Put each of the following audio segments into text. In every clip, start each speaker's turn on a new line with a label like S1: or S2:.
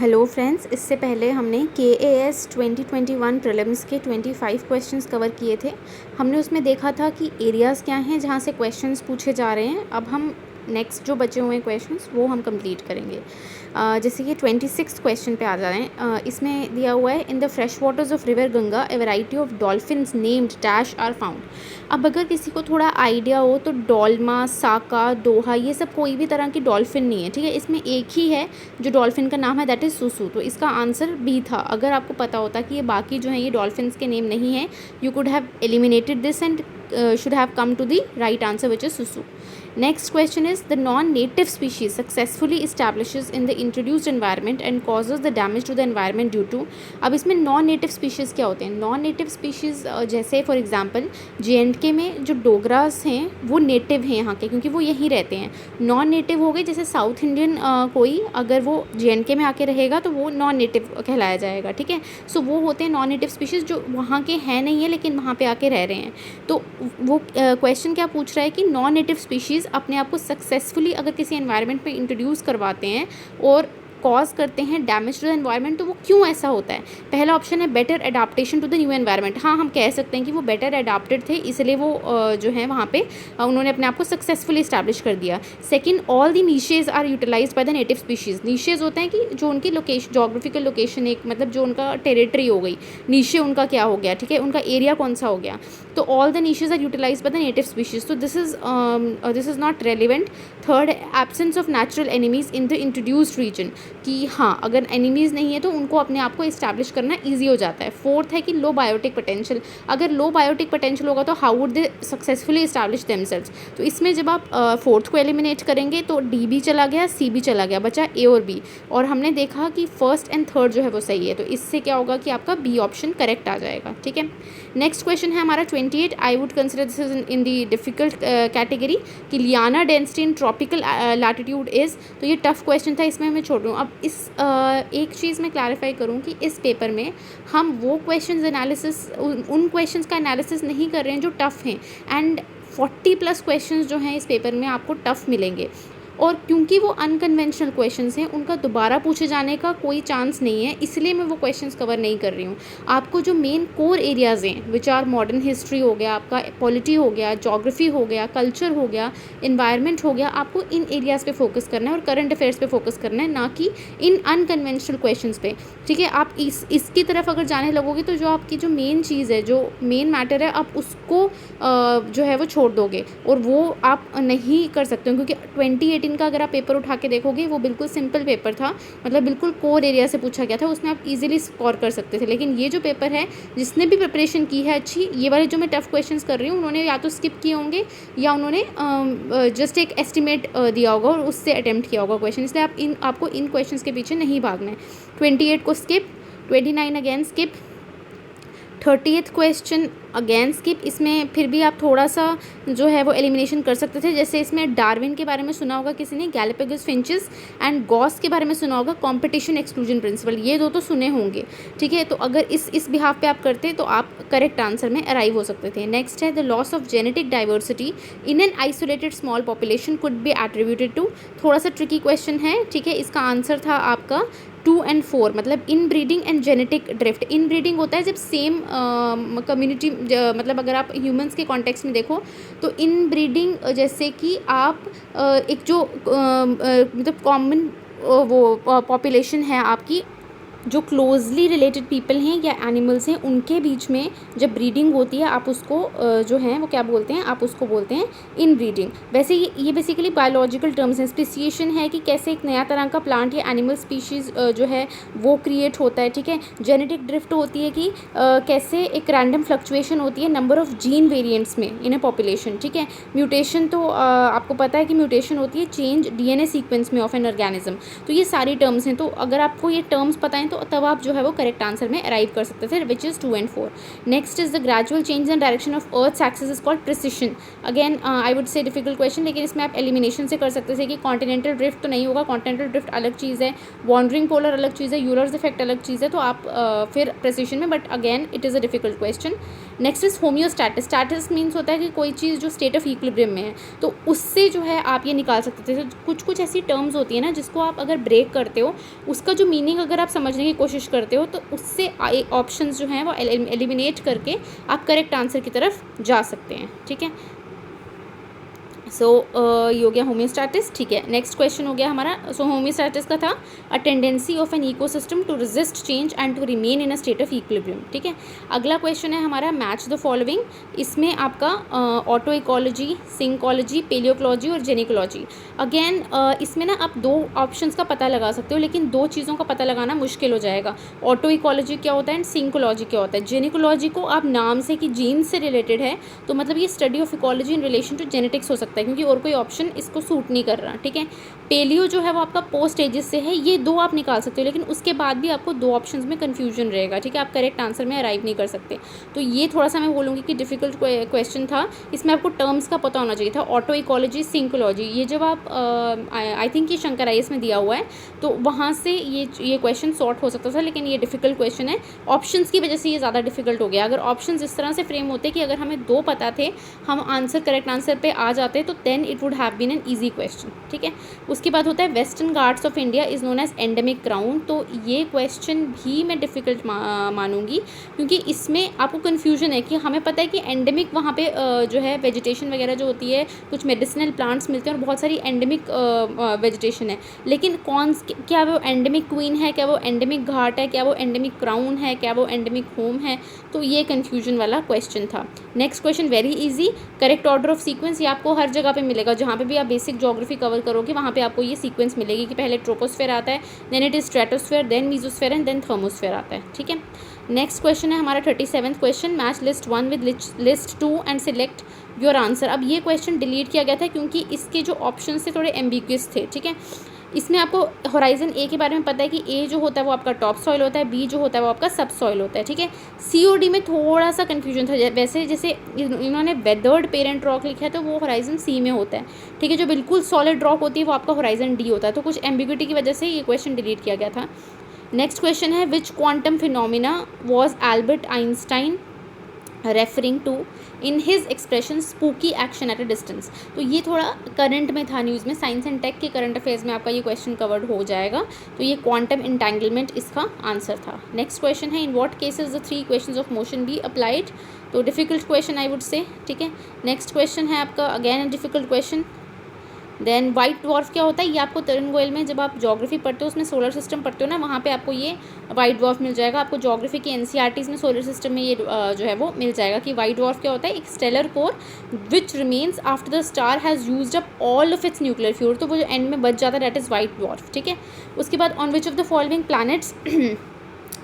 S1: Hello friends, इससे पहले हमने KAS 2021 प्रीलिम्स के 25 क्वेश्चंस कवर किए थे। हमने उसमें देखा था कि एरियाज़ क्या हैं जहाँ से क्वेश्चंस पूछे जा रहे हैं। अब हम नेक्स्ट जो बचे हुए क्वेश्चंस वो हम कंप्लीट करेंगे। जैसे कि 26 क्वेश्चन पे आ जा रहे हैं। इसमें दिया हुआ है, in the fresh waters of river Ganga a variety of dolphins named dash are found. अब अगर किसी को थोड़ा आइडिया हो तो डॉल्मा, साका, दोहा, ये सब कोई भी तरह की डॉल्फिन नहीं है, ठीक है। इसमें एक ही है जो डॉल्फिन का नाम है, दैट इज़ सुसु। तो इसका आंसर बी था। अगर आपको पता होता कि ये बाकी जो हैं ये डॉल्फिन्स के नेम नहीं है, you could have eliminated this and should have come to the right answer, which is susu. Next question is, the non-native species successfully establishes in the introduced environment and causes the damage to the environment due to। अब इसमें non-native species क्या होते हैं? non-native species जैसे for example JNK में जो डोगरास हैं वो नेटिव हैं यहाँ के, क्योंकि वो यहीं रहते हैं। नॉन नेटिव हो गए जैसे साउथ इंडियन कोई अगर वो JNK में आके रहेगा तो वो नॉन नेटिव कहलाया जाएगा, ठीक है। सो वो होते हैं नॉन नेटिव स्पीशीज़ जो वहाँ के हैं नहीं है लेकिन वहाँ पे आके रह रहे हैं। तो वो क्वेश्चन क्या पूछ रहा है कि नॉन नेटिव स्पीशीज़ अपने आप को सक्सेसफुली अगर किसी एनवायरनमेंट में इंट्रोड्यूस करवाते हैं और कॉज करते हैं डैमेज टू द एनवायरनमेंट, तो वो क्यों ऐसा होता है? पहला ऑप्शन है better adaptation to the new environment. हाँ, हम कह सकते हैं कि वो बेटर एडाप्टेड थे, इसलिए वो जो है वहाँ पे उन्होंने अपने आप को सक्सेसफुली इस्टेब्लिश कर दिया। Second, all the niches are utilised by the native species. Niches होते हैं कि जो उनकी लोकेशन, जोग्राफिकल लोकेशन, एक मतलब जो उनका टेरिटरी हो गई, नीशे उनका क्या हो गया, ठीक है, उनका एरिया कौन सा हो गया। तो all the niches are utilised by the native species, तो this is not relevant. Third, absence of natural enemies in the introduced region, कि हाँ अगर एनिमीज़ नहीं है तो उनको अपने आप को इस्टेब्लिश करना ईजी हो जाता है। फोर्थ है कि लो बायोटिक पोटेंशियल, अगर लो बायोटिक पोटेंशियल होगा तो how would they successfully establish themselves. तो इसमें जब आप फोर्थ को एलिमिनेट करेंगे तो डी भी चला गया, सी भी चला गया, बचा ए और बी। और हमने देखा कि फर्स्ट एंड थर्ड जो है वो सही है, तो इससे क्या होगा कि आपका बी ऑप्शन करेक्ट आ जाएगा, ठीक है। नेक्स्ट क्वेश्चन है हमारा 28। I would consider this is in the difficult category कि liana density in tropical latitude is. तो ये टफ क्वेश्चन था, इसमें मैं छोड़ रही हूँ। अब इस एक चीज़ मैं क्लैरिफाई करूँ कि इस पेपर में हम वो क्वेश्चंस एनालिसिस, उन क्वेश्चंस का एनालिसिस नहीं कर रहे हैं जो टफ़ हैं। एंड 40+ क्वेश्चंस जो हैं इस पेपर में आपको टफ़ मिलेंगे, और क्योंकि वो अनकन्वेंशनल क्वेश्चंस हैं उनका दोबारा पूछे जाने का कोई चांस नहीं है, इसलिए मैं वो क्वेश्चंस कवर नहीं कर रही हूँ। आपको जो मेन कोर एरियाज़ हैं, विच आर मॉडर्न हिस्ट्री हो गया, आपका पॉलिटी हो गया, जोग्राफी हो गया, कल्चर हो गया, इन्वायरमेंट हो गया, आपको इन एरियाज़ पे फोकस करना है और करंट अफेयर्स पे फोकस करना है, ना कि इन अनकन्वेंशनल क्वेश्चंस पे, ठीक है। आप इसकी तरफ अगर जाने लगोगे तो जो आपकी जो मेन चीज़ है, जो मेन मैटर है, आप उसको जो है वो छोड़ दोगे और वो आप नहीं कर सकते हो। क्योंकि 2018 का अगर आप पेपर उठा के देखोगे वो बिल्कुल सिंपल पेपर था, मतलब बिल्कुल कोर एरिया से पूछा गया था, उसमें आप इजीली स्कोर कर सकते थे। लेकिन ये जो पेपर है, जिसने भी प्रिपरेशन की है अच्छी, ये वाले जो मैं टफ क्वेश्चंस कर रही हूँ उन्होंने या तो स्किप किए होंगे या उन्होंने जस्ट एक एस्टिमेट दिया होगा और उससे अटेम्प्ट किया होगा क्वेश्चन, इसलिए आपको इन क्वेश्चंस के पीछे नहीं भागना है। 28 को skip, 29 again skip, 30th question again skip. इसमें फिर भी आप थोड़ा सा जो है वो एलिमिनेशन कर सकते थे, जैसे इसमें डार्विन के बारे में सुना होगा किसी ने, गैलापागोस फिंचेस, एंड गॉस के बारे में सुना होगा, कंपटीशन एक्सक्लूजन प्रिंसिपल, ये दो तो सुने होंगे, ठीक है। तो अगर इस बिहाफ पे आप करते तो आप करेक्ट आंसर में अराइव हो सकते थे। नेक्स्ट है, the loss of genetic diversity in an isolated small population could be attributed to. थोड़ा सा ट्रिकी क्वेश्चन है, ठीक है। इसका आंसर था आपका 2 and 4, मतलब इन breeding and genetic drift. In breeding होता है जब सेम कम्युनिटी, मतलब अगर आप ह्यूमंस के कॉन्टेक्स्ट में देखो तो इन ब्रीडिंग जैसे कि आप एक जो मतलब कॉमन वो पॉपुलेशन है आपकी, जो क्लोजली रिलेटेड पीपल हैं या एनिमल्स हैं, उनके बीच में जब ब्रीडिंग होती है आप उसको जो है वो क्या बोलते हैं, आप उसको बोलते हैं इन ब्रीडिंग। वैसे ये बेसिकली बायोलॉजिकल टर्म्स हैं। स्पेसिएशन है कि कैसे एक नया तरह का प्लांट या एनिमल स्पीशीज़ जो है वो क्रिएट होता है, ठीक है। जेनेटिक ड्रिफ्ट होती है कि कैसे एक रैंडम फ्लक्चुएशन होती है नंबर ऑफ जीन वेरिएंट्स में इन ए पॉपुलेशन, ठीक है। म्यूटेशन तो आपको पता है कि म्यूटेशन होती है चेंज DNA सीक्वेंस में ऑफ एन ऑर्गेनिज्म। तो ये सारी टर्म्स हैं, तो अगर आपको ये टर्म्स पता है तो तब आप जो है वो करेक्ट आंसर में अराइव कर सकते थे, which is 2 and 4। Next is the gradual change in direction of earth axis is called precision. Again I would से डिफिकल्ट क्वेश्चन, लेकिन इसमें आप एलिमिनेशन से कर सकते थे कि कॉन्टिनेंटल ड्रिफ्ट तो नहीं होगा, कॉन्टिनेंटल ड्रिफ्ट अलग चीज़ है, वॉन्डरिंग पोलर अलग चीज़ है, यूलर्स इफेक्ट अलग चीज़ है, तो आप फिर प्रिसिशन में, but again it is a difficult question. Next is homeostasis. Stasis means होता है कि कोई चीज़ जो स्टेट ऑफ इक्विलिब्रियम में है, तो उससे जो है आप ये निकाल सकते थे। तो कुछ कुछ ऐसी टर्म्स होती है ना जिसको आप अगर ब्रेक करते हो, उसका जो मीनिंग अगर आप समझने की कोशिश करते हो, तो उससे ऑप्शंस जो हैं वो एलिमिनेट करके आप करेक्ट आंसर की तरफ जा सकते हैं। ठीक है, सो ये हो गया होम्योस्टैटिस। ठीक है, नेक्स्ट क्वेश्चन हो गया हमारा। सो होम्योस्टैटिस का था a tendency of an ecosystem to resist change and to remain in a state of equilibrium. ठीक है, अगला क्वेश्चन है हमारा मैच द फॉलोइंग। इसमें आपका ऑटो इकोलॉजी, सिंकोलॉजी, पेलियोकोलॉजी और जेनिकोलॉजी। अगेन इसमें ना आप दो ऑप्शंस का पता लगा सकते हो, लेकिन दो चीज़ों का पता लगाना मुश्किल हो जाएगा। ऑटो इकोलॉजी क्या होता है एंड सिंकोलॉजी क्या होता है। जेनिकोलॉजी को आप नाम से कि जीन से रिलेटेड है, तो मतलब ये study of ecology in relation to genetics हो सकता है, क्योंकि और कोई ऑप्शन इसको सूट नहीं कर रहा। ठीक है, पेलियो जो है वो आपका पोस्ट एजेस से है, ये दो आप निकाल सकते हो, लेकिन उसके बाद भी आपको दो ऑप्शंस में कन्फ्यूजन रहेगा। ठीक है, आप करेक्ट आंसर में अराइव नहीं कर सकते। तो ये थोड़ा सा मैं बोलूँगी कि डिफिकल्ट क्वेश्चन था। इसमें आपको टर्म्स का पता होना चाहिए था, ऑटो इकोलॉजी, सिंकोलॉजी। ये जब आप आई थिंक ये शंकर आईएएस में दिया हुआ है, तो वहाँ से ये क्वेश्चन सॉर्ट हो सकता था, लेकिन ये डिफिकल्ट क्वेश्चन है। ऑप्शंस की वजह से ये ज़्यादा डिफिकल्ट हो गया। अगर ऑप्शंस इस तरह से फ्रेम होते कि अगर हमें दो पता थे, हम आंसर करेक्ट आंसर पे आ जाते, तो then it would have been an easy question. ठीक है, उसके बाद होता है Western Ghats of India is known as endemic crown. तो ये क्वेश्चन भी मैं डिफ़िकल्ट मानूंगी, क्योंकि इसमें आपको कन्फ्यूजन है कि हमें पता है कि एंडेमिक वहाँ पे जो है वेजिटेशन वगैरह जो होती है, कुछ मेडिसिनल प्लांट्स मिलते हैं और बहुत सारी एंडेमिक वेजिटेशन है, लेकिन क्या वो एंडेमिक क्वीन है, क्या वो एंडेमिक घाट है, क्या वो एंडेमिक क्राउन है, क्या वो एंडेमिक होम है। तो ये कन्फ्यूजन वाला क्वेश्चन था। Next question very easy, correct order of sequence. ये आपको हर जगह पे मिलेगा, जहाँ पे भी आप बेसिक ज्योग्राफी कवर करोगे वहाँ पे आपको ये सीक्वेंस मिलेगी कि पहले ट्रोपोस्फेयर आता है, then it is stratosphere, then mesosphere and then thermosphere आता है। ठीक है, नेक्स्ट क्वेश्चन है हमारा 37th question, match list 1 with list 2 and select your answer. अब ये क्वेश्चन डिलीट किया गया था क्योंकि इसके जो ऑप्शन थे थोड़े एम्बिग्यूअस थे। ठीक है, इसमें आपको होराइजन ए के बारे में पता है कि ए जो होता है वो आपका टॉप सॉइल होता है, बी जो होता है वो आपका सब सॉइल होता है। ठीक है, सी और डी में थोड़ा सा कन्फ्यूजन था, वैसे जैसे इन्होंने वेदर्ड पेरेंट रॉक लिखा है तो वो होराइजन सी में होता है। ठीक है, जो बिल्कुल सॉलिड रॉक होती है वो आपका होराइजन डी होता है। तो कुछ एम्बिग्यूटी की वजह से ये क्वेश्चन डिलीट किया गया था। नेक्स्ट क्वेश्चन है which quantum phenomena was Albert Einstein referring to in his expression spooky action at a distance. तो ये थोड़ा करंट में था न्यूज़ में, साइंस एंड टेक के करंट अफेयर्स में आपका ये क्वेश्चन कवर्ड हो जाएगा। तो ये क्वांटम इंटेंगलमेंट इसका आंसर था। नेक्स्ट क्वेश्चन है in what cases the 3 equations of motion be applied. तो difficult question I would say. ठीक है, नेक्स्ट क्वेश्चन है आपका again difficult question. Then white dwarf क्या होता है, ये आपको तरुण गोयल में जब आप ज्योग्राफी पढ़ते हो उसमें सोलर सिस्टम पढ़ते हो ना, वहाँ पे आपको ये वाइट ड्वार्फ मिल जाएगा। आपको ज्योग्राफी की एनसीईआरटीज़ में सोलर सिस्टम में ये जो है वो मिल जाएगा कि वाइट ड्वार्फ क्या होता है, एक stellar core which remains after the star has used up all of its nuclear fuel. तो वो जो एंड में बच जाता है दैट इज़ वाइट ड्वार्फ। ठीक है, उसके बाद on which of the following planets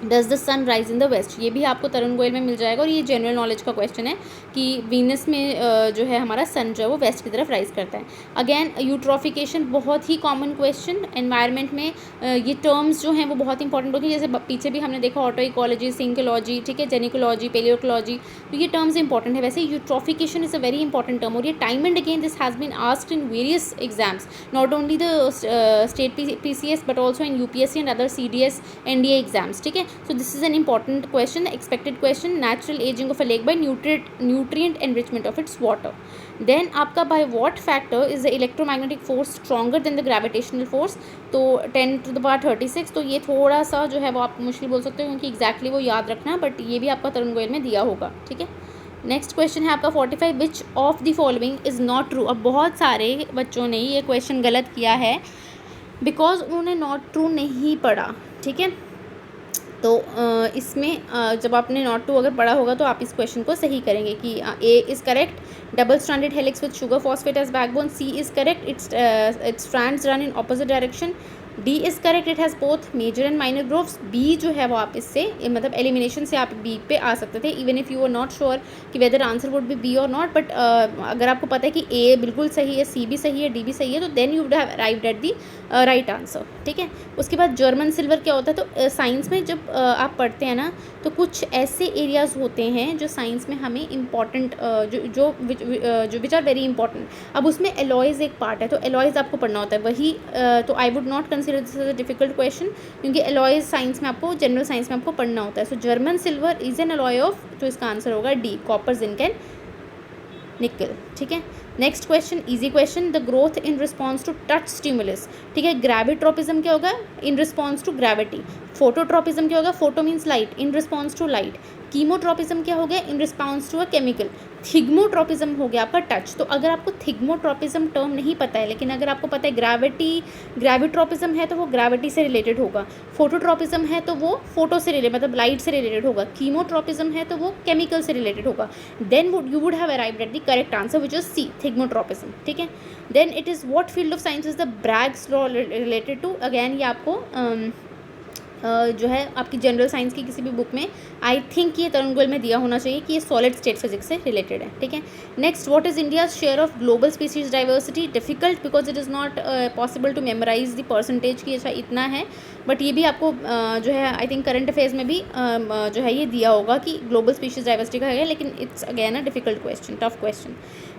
S1: does the sun rise in the west. ये भी आपको तरुण गोयल में मिल जाएगा और ये जनरल नॉलेज का क्वेश्चन है कि वीनस में जो है हमारा सन जो है वो वेस्ट की तरफ राइज करता है। अगेन यूट्रोफिकेशन बहुत ही कॉमन क्वेश्चन, एनवायरनमेंट में ये टर्म्स जो हैं वो बहुत इंपॉर्टेंट होती है। जैसे पीछे भी हमने देखा ऑटो इकोलॉजी, सिंकोलॉजी, ठीक है, जेनिकोलॉजी, पेलियोकोलॉजी, तो ये टर्म्स इंपॉर्टेंट है। वैसे eutrophication is a very important term और ये time and again this has been asked in various exams, not only the state PCS but also in UPSC and other CDS NDA exams. ठीक है, so this is an important question, expected question, natural aging of a lake by nutrient enrichment of its water. Then आपका by what factor is the electromagnetic force stronger than the gravitational force? तो 10 to the power 36। तो ये थोड़ा सा जो है वो आप मुश्किल बोल सकते हो क्योंकि एग्जैक्टली वो याद रखना, बट ये भी आपका तरुण गोयल में दिया होगा। ठीक है, नेक्स्ट क्वेश्चन है आपका 45 विच of the following is not true. अब बहुत सारे बच्चों ने ये क्वेश्चन गलत किया है बिकॉज उन्होंने नॉट ट्रू नहीं पढ़ा। ठीक है, तो इसमें जब आपने नॉट टू अगर पढ़ा होगा तो आप इस क्वेश्चन को सही करेंगे कि A is correct, double stranded helix with sugar phosphate as backbone. C is correct, its strands run in opposite direction. D is correct, it has both major and minor grooves. B जो है वो आप इससे मतलब elimination से आप B पे आ सकते थे, even if you are not sure कि whether answer would be B और नॉट। बट अगर आपको पता है कि ए बिल्कुल सही है, सी भी सही है, डी भी सही है, तो then you would have arrived at the right answer. ठीक है, उसके बाद जर्मन सिल्वर क्या होता है, तो साइंस में जब आप पढ़ते हैं ना तो कुछ ऐसे एरियाज़ होते हैं जो साइंस में हमें इम्पॉर्टेंट जो विच आर वेरी इंपॉर्टेंट। अब उसमें एलॉयज़ एक पार्ट है, तो एलॉयज़ आपको पढ़ना होता है वही। तो I would not consider consider this as a difficult question, क्योंकि अलॉय साइंस में आपको, जनरल साइंस में आपको पढ़ना होता है. So German silver is an alloy of, तो इसका आंसर होगा D, copper, zinc and nickel. ठीक है. Next question, easy question. The growth in response to touch stimulus. ठीक है. ग्रेविट्रोपिज्म क्या होगा? In response to gravity. Phototropism क्या होगा? Photo means light, in response to light. Chemotropism क्या हो गया? In response to a chemical. Thigmotropism हो गया आपका टच. तो अगर आपको थिग्मोट्रोपिज्म टर्म नहीं पता है, लेकिन अगर आपको पता है ग्रेविट्रोपिज्म है तो वो ग्रेविटी से रिलेटेड होगा. फोटोट्रोपिज्म है तो वो फोटो से रिलेटेड, मतलब लाइट से रिलेटेड होगा. कीमोट्रोपिज्म है तो वो केमिकल से रिलेटेड होगा. Then you would have arrived at the correct answer which is C, thigmotropism. ठीक है. Then it is what field of science is the Bragg's law related to. Again ये आपको जो है आपकी जनरल साइंस की किसी भी बुक में आई थिंक ये तरुण गोयल में दिया होना चाहिए कि ये सॉलिड स्टेट फिजिक्स से रिलेटेड है. ठीक है. Next, what is India's share of global species diversity. Difficult because it is not possible to memorise the percentage की. अच्छा इतना है, बट ये भी आपको जो है आई थिंक करंट अफेयर्स में भी जो है ये दिया होगा कि ग्लोबल स्पीशीज डाइवर्सिटी का है, लेकिन it's again a difficult question, tough question.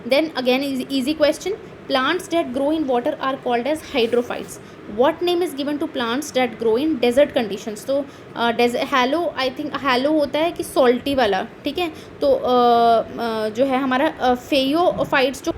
S1: Then again easy question. Plants that grow in water are called as hydrophytes. What name is given to plants that grow in desert conditions? तो hello, I think hello होता है कि salty वाला. ठीक है. तो जो है हमारा फेयोफाइट्स जो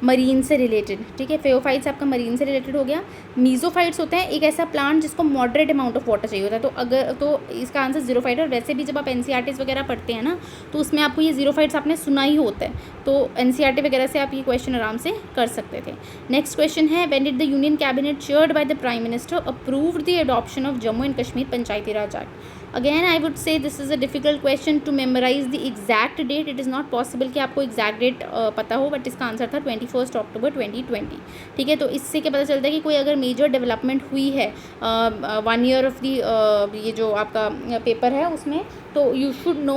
S1: मरीन से रिलेटेड. ठीक है. फेयोफाइट्स आपका मरीन से रिलेटेड हो गया. मीजोफाइट्स होता है एक ऐसा प्लांट जिसको मॉडरेट अमाउंट ऑफ वाटर चाहिए होता है. तो अगर तो इसका आंसर जीरोफाइट है. और वैसे भी जब आप एनसीईआरटीज़ वगैरह पढ़ते हैं ना, तो उसमें आपको ये जीरोफाइट्स आपने सुना ही होता है. तो एनसीईआरटी वगैरह से आप ये क्वेश्चन आराम से कर सकते थे. नेक्स्ट क्वेश्चन है, when did the union cabinet chaired by the prime minister approved the adoption of Jammu and Kashmir Panchayati Raj act. Again I would say this is a difficult question to memorise the exact date. It is not possible कि आपको exact date पता हो, but इसका answer था 21 अक्टूबर 2020. ठीक है. तो इससे क्या पता चलता है कि कोई अगर मेजर डेवलपमेंट हुई है 1 ईयर ऑफ दी ये जो आपका पेपर है उसमें, तो यू शुड नो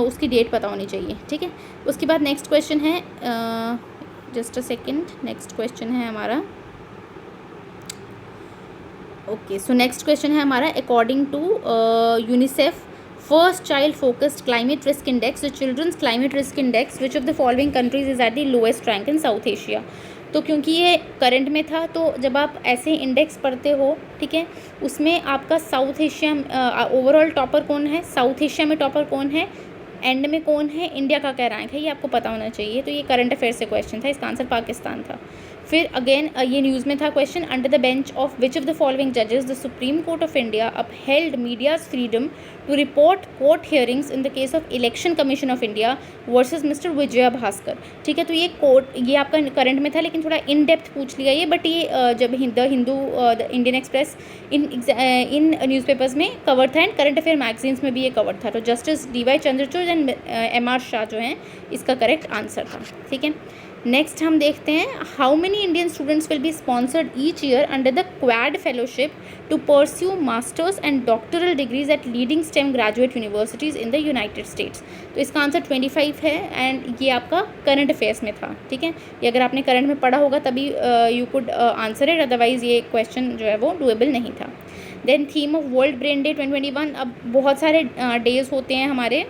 S1: उसकी डेट पता होनी चाहिए. ठीक है. उसके बाद नेक्स्ट क्वेश्चन है, just a second, next question है हमारा. ओके, सो नेक्स्ट क्वेश्चन है हमारा, according to UNICEF first child focused climate risk index, the children's climate risk index which of the following countries is at the lowest rank in South Asia. तो क्योंकि ये current में था, तो जब आप ऐसे इंडेक्स पढ़ते हो, ठीक है, उसमें आपका साउथ एशिया ओवरऑल टॉपर कौन है, साउथ एशिया में टॉपर कौन है, एंड में कौन है, इंडिया का क्या रैंक है, ये आपको पता होना चाहिए. तो ये करंट अफेयर से क्वेश्चन था, इसका आंसर पाकिस्तान था. फिर अगेन ये न्यूज़ में था question, under the bench of which of the following जजेस the Supreme Court of India upheld media's freedom to report court hearings in the case of Election Commission of India versus mister Vijaya Bhaskar. ठीक है. तो ये court, ये आपका current में था, लेकिन थोड़ा इन डेप्थ पूछ लिया ये, बट ये जब the Hindu, the Indian express, in newspapers में कवर था, एंड करंट अफेयर मैगजीन्स में भी ये कवर था. तो justice DY Chandrachud and MR Shah जो हैं, इसका करेक्ट आंसर था. ठीक है. नेक्स्ट हम देखते हैं, how many Indian students will be sponsored each year under the Quad fellowship to pursue masters and doctoral degrees at leading STEM graduate universities in the United States. तो इसका answer 25 है, and ये आपका current affairs में था. ठीक है. ये अगर आपने करंट में पढ़ा होगा तभी you could answer it, otherwise ये क्वेश्चन जो है वो डूएबल नहीं था. Then theme of World Brain Day 2021. अब बहुत सारे डेज होते हैं हमारे,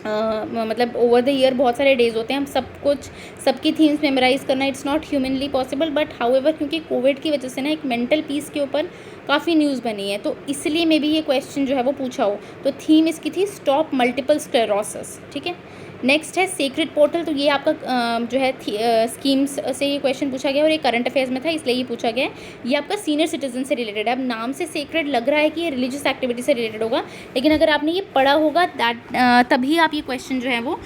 S1: मतलब ओवर द ईयर बहुत सारे डेज होते हैं. हम सब कुछ, सबकी थीम्स मेमोराइज़ करना it's not humanly possible, but however क्योंकि कोविड की वजह से ना एक मेंटल पीस के ऊपर काफ़ी न्यूज़ बनी है, तो इसलिए मे भी ये क्वेश्चन जो है वो पूछा हो. तो थीम इसकी थी स्टॉप मल्टीपल स्क्लेरोसिस. ठीक है. नेक्स्ट है सीक्रेट पोर्टल. तो ये आपका जो है स्कीम्स से ये क्वेश्चन पूछा गया, और ये करंट अफेयर्स में था इसलिए ये पूछा गया है. ये आपका सीनियर सिटीजन से रिलेटेड है. अब नाम से सीक्रेट लग रहा है कि ये रिलीजियस एक्टिविटी से रिलेटेड होगा, लेकिन अगर आपने ये पढ़ा होगा तभी आप ये क्वेश्चन जो है वो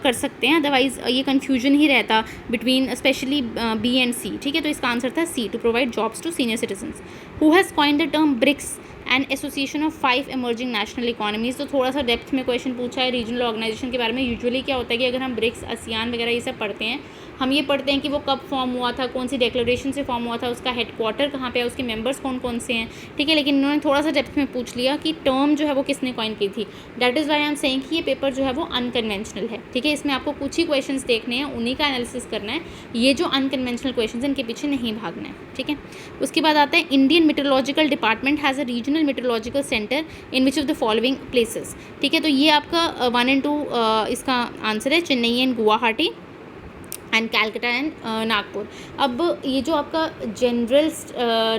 S1: कर सकते हैं, अदरवाइज़ ये कन्फ्यूजन ही रहता between specially B and C. ठीक है. तो इसका आंसर था C, to provide jobs to senior citizens. Who has coined the term BRICS, and association of 5 emerging national economies. तो थोड़ा सा डेप्थ में क्वेश्चन पूछा है रीजनल ऑर्गेनाइजेशन के बारे में. यूजुअली क्या होता है कि अगर हम ब्रिक्स, आसियान वगैरह ये सब पढ़ते हैं, हम ये पढ़ते हैं कि वो कब फॉर्म हुआ था, कौन सी डिक्लेरेशन से फॉर्म हुआ था, उसका हेडक्वार्टर कहाँ पे है, उसके मेंबर्स कौन कौन से हैं. ठीक है. लेकिन इन्होंने थोड़ा सा डेप्थ में पूछ लिया कि टर्म जो है वो किसने कॉइन की थी. That is why I am saying कि ये पेपर जो है वो अनकन्वेंशनल है. ठीक है. इसमें आपको कुछ ही क्वेश्चन देखने हैं, उन्हीं का एनालिसिस करना है. ये जो अनकन्वेंशनल क्वेश्चन है इनके पीछे नहीं भागना है. ठीक है. उसके बाद आता है, Indian metrological department has a regional metrological centre in which of the following places. ठीक है. तो ये आपका 1 and 2 इसका आंसर है, Chennai and Guwahati. And Calcutta and Nagpur. अब ये जो आपका जनरल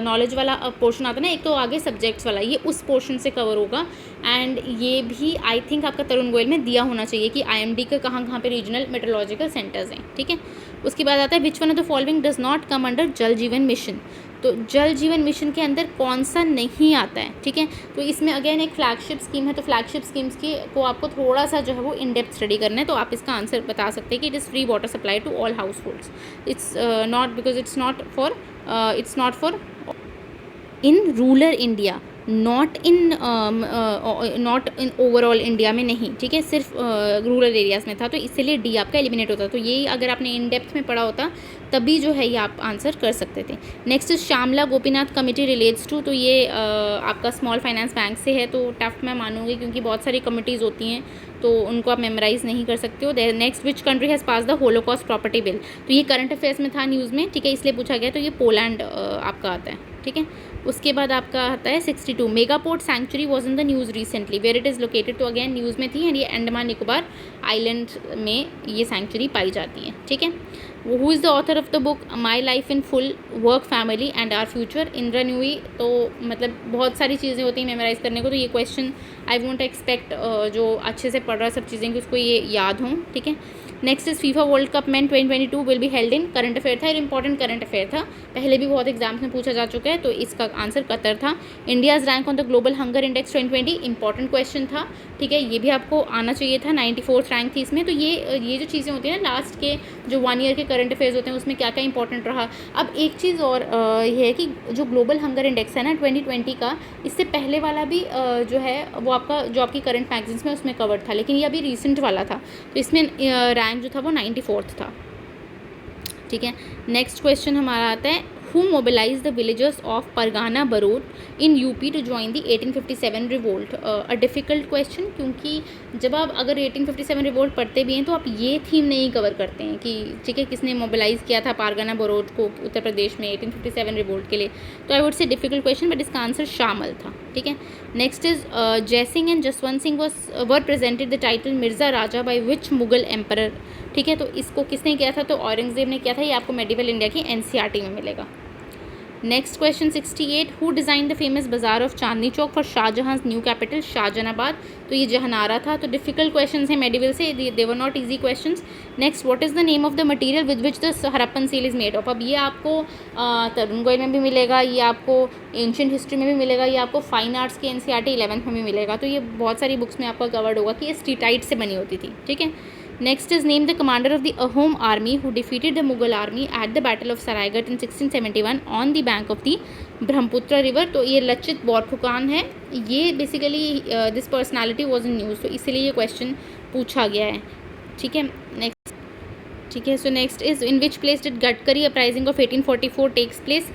S1: नॉलेज वाला पोर्शन आता है ना, एक तो आगे सब्जेक्ट्स वाला, ये उस पोर्शन से कवर होगा। एंड ये भी आई थिंक आपका तरुण गोयल में दिया होना चाहिए कि IMD के कहाँ कहाँ पे रीजनल मेट्रोलॉजिकल सेंटर्स हैं, ठीक है। उसके बाद आता है which one of the following does not come under जल जीवन मिशन। तो जल जीवन मिशन के अंदर कौन सा नहीं आता है, ठीक है। तो इसमें अगेन एक फ्लैगशिप स्कीम है, तो फ्लैगशिप स्कीम्स की को आपको थोड़ा सा जो है वो इन डेप्थ स्टडी करना है। तो आप इसका आंसर बता सकते हैं कि it is free water supply to all household. It's not because it's not for in rural India, not in overall India में नहीं, ठीक है, सिर्फ रूरल एरियाज़ में था। तो इसलिए डी आपका एलिमिनेट होता। तो ये अगर आपने इन डेप्थ में पढ़ा होता तभी जो है ये आप आंसर कर सकते थे। Next Shyamala Gopinath committee relates to, तो ये आपका स्मॉल फाइनेंस बैंक से है। तो टफ मैं मानूंगी क्योंकि बहुत सारी कमिटीज़ होती हैं तो उनको आप मेमोराइज़ नहीं कर सकते हो। Next which country has pass the Holocaust property bill, तो ये करंट अफेयर्स में था न्यूज़ में, ठीक है, इसलिए पूछा गया। तो ये पोलैंड आपका आता है, ठीक है। उसके बाद आपका आता है 62 mega port century was in the news recently where it is located. तो अगेन न्यूज़ में थी एंड ये अंडमान निकोबार आइलैंड में ये सेंचुरी पाई जाती है, ठीक है। Who is the author of the book my life in full work family and our future, Indra Nooyi. तो मतलब बहुत सारी चीज़ें होती हैं मेमोराइज़ करने को, तो ये क्वेश्चन आई वोंट एक्सपेक्ट जो अच्छे से पढ़ रहा है सब चीज़ें कि उसको ये याद हों, ठीक है। Next is FIFA world cup man 2022 will be held in, current affair था, इंपॉर्टेंट करंट अफेयर था, पहले भी बहुत एग्जाम्स में पूछा जा चुका है। तो इसका आंसर कतर था। India's rank on the global hunger index 2020, important question था, ठीक है, ये भी आपको आना चाहिए था। 94th रैंक थी इसमें। तो ये जो चीज़ें होती हैं ना लास्ट के जो 1 ईयर के करंट अफेयर्स होते हैं उसमें क्या क्या इंपॉर्टेंट रहा। अब एक चीज़ और ये है कि जो ग्लोबल हंगर इंडेक्स है ना 2020 का, इससे पहले वाला भी जो है वो आपका जो आपकी करंट मैगजीन्स में उसमें कवर्ड था, लेकिन ये अभी रिसेंट वाला था। तो इसमें रैंक जो था वो 94th था, ठीक है। नेक्स्ट क्वेश्चन हमारा आता है who mobilize the villagers of Pargana Barut in UP to join the 1857 revolt. A difficult question, क्योंकि जब आप अगर 1857 रिवोल्ट पढ़ते भी हैं तो आप ये थीम नहीं कवर करते हैं कि ठीक है किसने मोबिलाइज़ किया था परगाना बरूद को उत्तर प्रदेश में 1857 रिवोल्ट के लिए। तो I would say difficult question, but इसका आंसर शामल था, ठीक है। Next is Jai Singh and Jaswant Singh were presented the title Mirza Raja by which Mughal emperor, ठीक है। तो इसको किसने किया था, तो औरंगज़ेब ने किया था। ये आपको मेडिवल इंडिया की NCERT में मिलेगा। Next question 68 who design the famous bazaar of Chandni Chowk for Shahjahan new capital Shahjahanabad. तो ये जहानारा था। तो डिफिकल्ट क्वेश्चंस हैं मेडिवल से, they were not easy questions. Next what is the name of the material with which the Harappan seal is made of. अब ये आपको तरुण गोयल में भी मिलेगा, ये आपको एंशिएंट हिस्ट्री में भी मिलेगा, ये आपको फाइन आर्ट्स के NCERT 11th में भी मिलेगा। तो ये बहुत सारी बुक्स में आपका कवर्ड होगा कि ये स्टीटाइट से बनी होती थी, ठीक है। Next is name the commander of the Ahom army who defeated the Mughal army at the battle of Saraigarh in 1671 on the bank of the Brahmaputra river. तो ये लचित बोरफुकान है। ये basically this personality was in news, तो इसलिए ये क्वेश्चन पूछा गया है, ठीक है। नेक्स्ट, ठीक है। So next is in which place did Gadkari uprising of 1844 takes place.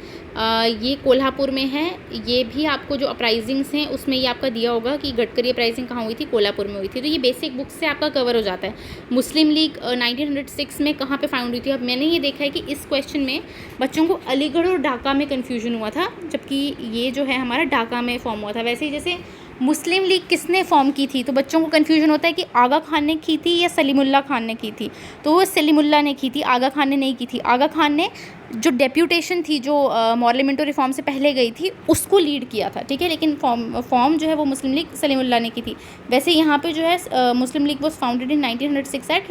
S1: ये कोल्हापुर में है। ये भी आपको जो अपराइजिंग्स हैं उसमें ये आपका दिया होगा कि गडकरी अपराइजिंग कहाँ हुई थी, कोल्हापुर में हुई थी। तो ये बेसिक बुक से आपका कवर हो जाता है। मुस्लिम लीग 1906 में कहाँ पे फाउंड हुई थी। अब मैंने ये देखा है कि इस क्वेश्चन में बच्चों को अलीगढ़ और ढाका में कन्फ्यूजन हुआ था, जबकि ये जो है हमारा ढाका में फॉर्म हुआ था। वैसे ही जैसे मुस्लिम लीग किसने फॉर्म की थी, तो बच्चों को कन्फ्यूजन होता है कि आगा खान ने की थी या सलीमुल्लाह खान ने की थी। तो वो सलीमुल्लाह ने की थी, आगा खान ने नहीं की थी। आगा खान ने जो डेप्यूटेशन थी जो मॉर्लिमेंटो रिफॉर्म से पहले गई थी उसको लीड किया था, ठीक है। लेकिन फॉर्म जो है वो मुस्लिम लीग सलीमुल्लाह ने की थी। वैसे यहाँ पे जो है Muslim League was founded in 1906 at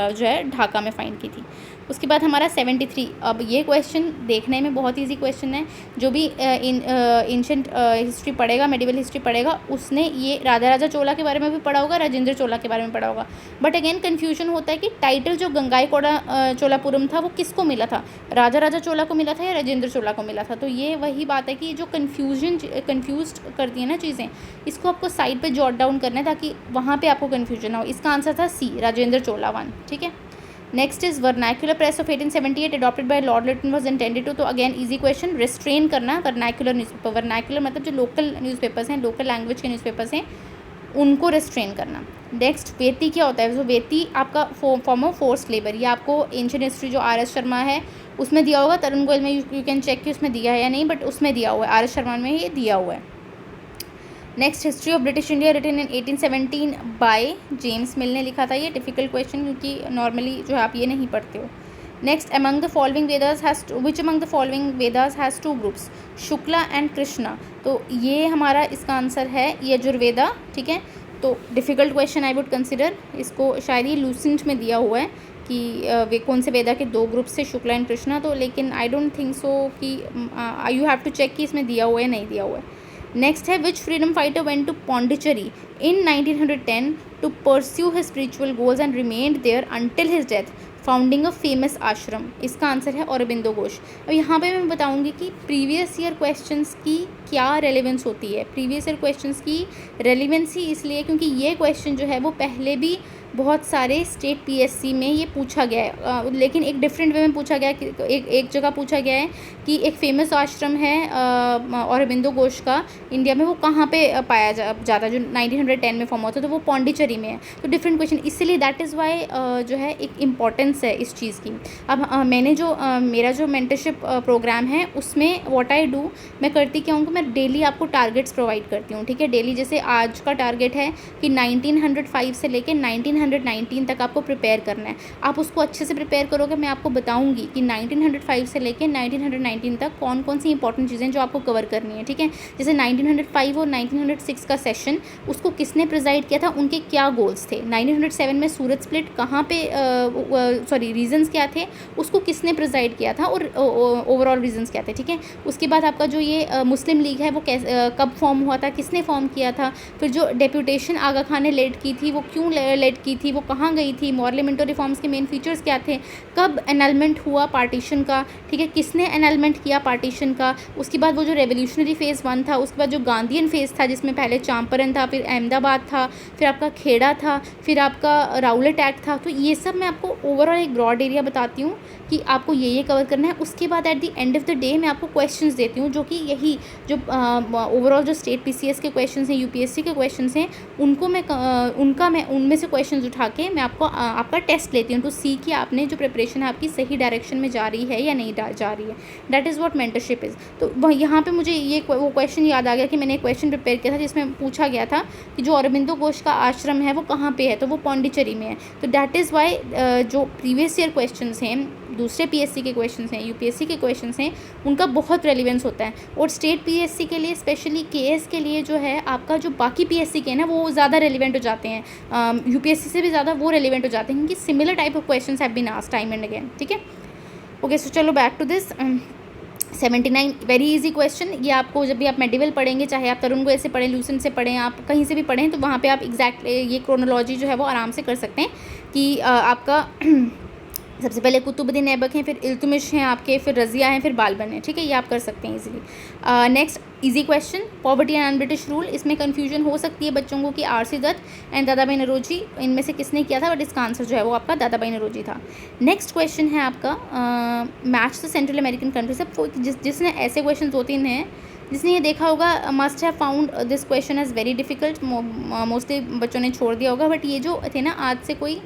S1: जो है ढाका में फाइंड की थी। उसके बाद हमारा 73। अब ये क्वेश्चन देखने में बहुत इजी क्वेश्चन है। जो भी एंशिएंट हिस्ट्री पढ़ेगा, मेडिवल हिस्ट्री पढ़ेगा, उसने ये राजा चोला के बारे में भी पढ़ा होगा, राजेंद्र चोला के बारे में पढ़ा होगा। बट अगेन कन्फ्यूजन होता है कि टाइटल जो गंगाईकोड़ा चोलापुरम था वो किसको मिला था, राजा चोला को मिला था या राजेंद्र चोला को मिला था। तो ये वही बात है कि जो कन्फ्यूज करती है ना चीज़ें, इसको आपको साइड पे जॉट डाउन करना है ताकि वहाँ पे आपको कन्फ्यूजन ना हो। इसका आंसर था C, राजेंद्र चोला 1, ठीक है। Next is vernacular press of 1878 adopted by Lord Lytton was intended to. तो अगेन इजी क्वेश्चन, रिस्ट्रेन करना वर्नाक्यूलर न्यूज़पेपर। वर्नाक्यूलर मतलब जो लोकल न्यूज़पेपर्स हैं, लोकल लैंग्वेज के न्यूज़पेपर्स हैं, उनको रिस्ट्रेन करना। नेक्स्ट वेती क्या होता है, तो वेती आपका फॉर्म ऑफ फोर्स्ड लेबर। ये आपको एंशिएंट हिस्ट्री जो RS शर्मा है उसमें दिया होगा, तरुण गोयल में यू कैन चेक कि उसमें दिया है या नहीं, बट उसमें दिया हुआ है, RS शर्मा में ये दिया हुआ है। Next history of British India written in 1817 by James Mill ने लिखा था। ये डिफ़िकल्ट क्वेश्चन क्योंकि नॉर्मली जो है आप ये नहीं पढ़ते हो। Next, among the following Vedas has which among the following Vedas has 2 groups, Shukla and Krishna. तो ये हमारा इसका आंसर है यजुर्वेदा, ठीक है। तो difficult question I would consider, इसको शायद ये लूसेंट में दिया हुआ है कि वे कौन से वेदा के 2 ग्रुप से, शुक्ला एंड कृष्णा। तो लेकिन आई डोंट थिंक सो कि यू हैव टू चेक कि इसमें दिया हुआ है नहीं दिया हुआ है। नेक्स्ट है, which freedom fighter went to Pondicherry in 1910 to pursue his spiritual goals and remained there until his death, founding a famous ashram. इसका आंसर है औरबिंदो घोष। अब यहाँ पे मैं बताऊँगी कि प्रीवियस ईयर क्वेश्चंस की क्या रेलेवेंस होती है। प्रीवियस ईयर क्वेश्चंस की रेलेवेंसी इसलिए क्योंकि ये क्वेश्चन जो है वो पहले भी बहुत सारे स्टेट पीएससी में ये पूछा गया है, लेकिन एक डिफरेंट वे में पूछा गया कि एक जगह पूछा गया है कि एक फेमस आश्रम है औरबिंदो घोष का इंडिया में, वो कहाँ पे पाया जाता है, जो 1910 में फॉर्म हुआ था, तो वो पौंडीचेरी में है। तो डिफरेंट क्वेश्चन, इसलिए दैट इज़ वाई जो है एक इम्पॉर्टेंस है इस चीज़ की। अब मैंने जो मेरा जो मेंटरशिप प्रोग्राम है उसमें व्हाट आई डू, मैं करती क्या हूँ कि मैं डेली आपको टारगेट्स प्रोवाइड करती हूँ, ठीक है। डेली जैसे आज का टारगेट है कि 1905 से लेकर 1919 तक आपको प्रिपेयर करना है। आप उसको अच्छे से प्रिपेयर करोगे, मैं आपको बताऊंगी कि 1905 से लेकर 1919 तक कौन कौन सी इंपॉर्टेंट चीज़ें जो आपको कवर करनी है, ठीक है। जैसे 1905 और 1906 का सेशन, उसको किसने प्रिजाइड किया था, उनके क्या गोल्स थे। 1907 में सूरत स्प्लिट कहाँ पे, रीजंस क्या थे, उसको किसने प्रिजाइड किया था, और ओवरऑल रीजंस क्या थे, ठीक है। उसके बाद आपका जो ये मुस्लिम लीग है वो कब फॉर्म हुआ था, किसने फॉर्म किया था, फिर जो डेप्यूटेशन आगा खान ने लेड की थी वो क्यों लेड की थी, वो कहाँ गई थी, मॉर्लिमेंटो रिफॉर्म्स के मेन फीचर्स क्या थे, कब एनलमेंट हुआ पार्टीशन का, ठीक है, किसने एनलमेंट किया पार्टीशन का। उसके बाद वो जो रेवोल्यूशनरी फेज़ 1 था, उसके बाद जो गांधीयन फेज़ था जिसमें पहले चंपारण था, फिर अहमदाबाद था, फिर आपका खेड़ा था, फिर आपका राउलेट एक्ट था। तो ये सब मैं आपको ओवरऑल एक ब्रॉड एरिया बताती हूँ कि आपको ये कवर करना है। उसके बाद at the end of the day मैं आपको क्वेश्चंस देती हूँ, जो कि यही जो ओवरऑल जो स्टेट पीसीएस के क्वेश्चंस हैं, यूपीएससी के क्वेश्चंस हैं, उनको मैं उनमें से क्वेश्चंस उठा के मैं आपको आपका टेस्ट लेती हूँ टू सी कि आपने जो प्रिपरेशन है आपकी सही डायरेक्शन में जा रही है या नहीं जा रही है। That is what mentorship is. तो यहाँ पे मुझे वो क्वेश्चन याद आ गया कि मैंने एक क्वेश्चन प्रिपेयर किया था जिसमें पूछा गया था कि जो औरबिंदो घोष का आश्रम है वो कहाँ पे है, तो वो पौंडीचेरी में है। तो दैट इज़ वाई जो प्रीवियस ईयर क्वेश्चंस हैं, दूसरे पीएससी के क्वेश्चंस हैं, यूपीएससी के क्वेश्चंस हैं, उनका बहुत रेलिवेंस होता है। और स्टेट पीएससी के लिए, स्पेशली केएस के लिए जो है आपका जो बाकी पीएससी के हैं ना, वो ज़्यादा रेलिवेंट हो जाते हैं, यूपीएससी से भी ज़्यादा वो रेलिवेंट हो जाते हैं, क्योंकि similar type of questions have been asked time and again, ठीक है। ओके, सो चलो back to this 79 very easy question. ये आपको जब भी आप मेडिवल पढ़ेंगे, चाहे आप तरुण गोयल से पढ़ें, लूसेंट से पढ़ें, आप कहीं से भी पढ़ें, तो वहाँ पे आप एग्जैक्ट ये क्रोनोलॉजी जो है वो आराम से कर सकते हैं कि आपका सबसे पहले कुतुबुद्दीन ऐबक हैं, फिर इल्तुमिश हैं आपके, फिर रज़िया हैं, फिर बालबन है, ठीक है। ये आप कर सकते हैं easily. Next easy question, poverty and British rule. इसमें कंफ्यूजन हो सकती है बच्चों को कि आरसी दत्त एंड दादा भाई नौरोजी इनमें से किसने किया था, बट इसका आंसर जो है वो आपका दादा भाई नौरोजी था। नेक्स्ट क्वेश्चन है आपका match the central American countries. अब जिसने ऐसे क्वेश्चन 2-3 हैं, जिसने ये देखा होगा must have found this question as very difficult, mostly बच्चों ने छोड़ दिया होगा। बट ये जो थे ना, आज से कोई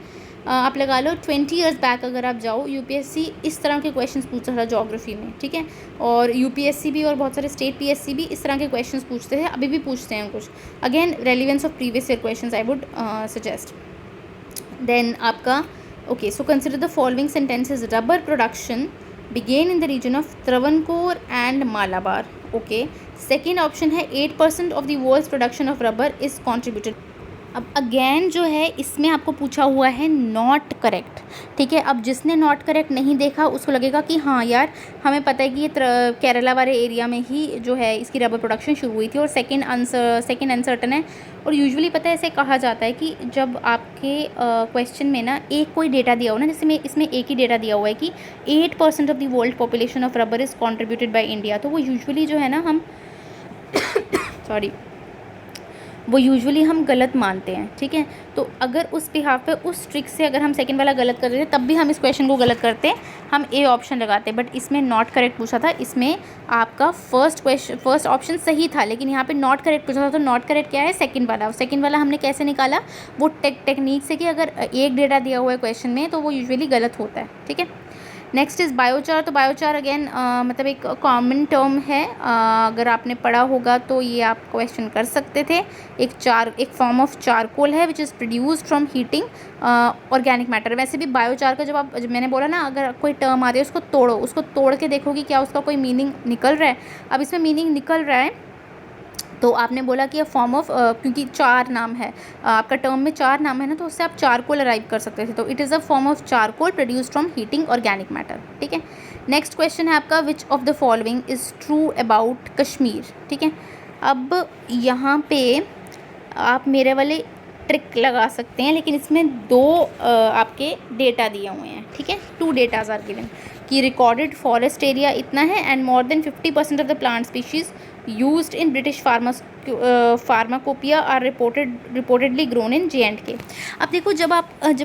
S1: आप लगा लो 20 ईयर्स बैक अगर आप जाओ, यूपीएससी इस तरह के क्वेश्चंस पूछता था ज्योग्राफी में, ठीक है। और यूपीएससी भी और बहुत सारे स्टेट पीएससी भी इस तरह के क्वेश्चंस पूछते थे, अभी भी पूछते हैं कुछ। Again relevance of previous year questions I would suggest. Then आपका okay, so consider the following sentences. Rubber production began in the region of Travancore and Malabar. Okay, second option है 8% of the world's production of rubber is contributed. अब again जो है इसमें आपको पूछा हुआ है नॉट करेक्ट, ठीक है। अब जिसने नॉट करेक्ट नहीं देखा उसको लगेगा कि हाँ यार, हमें पता है कि ये केरला वाले एरिया में ही जो है इसकी रबर प्रोडक्शन शुरू हुई थी, और सेकंड अनसर्टन है। और यूजुअली पता है ऐसे कहा जाता है कि जब आपके क्वेश्चन में ना एक कोई डेटा दिया हो ना, जैसे मैं इसमें एक ही डेटा दिया हुआ है कि 8% of the world population of rubber is contributed by India, तो वो यूजुअली जो है ना हम हम गलत मानते हैं, ठीक है। तो अगर उस बिहाफ पे उस ट्रिक से अगर हम सेकंड वाला गलत कर रहे थे, तब भी हम इस क्वेश्चन को गलत करते, हम ए ऑप्शन लगाते। बट इसमें नॉट करेक्ट पूछा था, इसमें आपका फर्स्ट ऑप्शन सही था, लेकिन यहाँ पे नॉट करेक्ट पूछा था। तो नॉट करेक्ट क्या है, सेकंड वाला हमने कैसे निकाला, वो टेक्निक से कि अगर एक डेटा दिया हुआ है क्वेश्चन में तो वो यूजुअली गलत होता है, ठीक है। Next is biochar. तो बायोचार अगेन मतलब एक कॉमन टर्म है, अगर आपने पढ़ा होगा तो ये आप क्वेश्चन कर सकते थे। एक फॉर्म ऑफ चारकोल है which is produced from heating organic matter. वैसे भी बायोचार का जब मैंने बोला ना, अगर कोई टर्म आ रही है उसको तोड़ के देखो कि क्या उसका कोई मीनिंग निकल रहा है। अब इसमें मीनिंग निकल रहा है, तो आपने बोला कि फॉर्म ऑफ, क्योंकि 4 नाम है आपका टर्म में, 4 नाम है ना, तो उससे आप चारकोल अराइव कर सकते थे। तो it is a form of charcoal produced from heating organic matter. ठीक है, नेक्स्ट क्वेश्चन है आपका, विच of the following is true about Kashmir. ठीक है, अब यहाँ पे आप मेरे वाले ट्रिक लगा सकते हैं, लेकिन इसमें 2 आपके डेटा दिए हुए हैं। ठीक है, 2 डेटाज आर गिवन कि रिकॉर्डेड फॉरेस्ट एरिया इतना है and more than 50% of the plant species used in British pharmacopoeia are reportedly grown in J&K। अब देखो, जब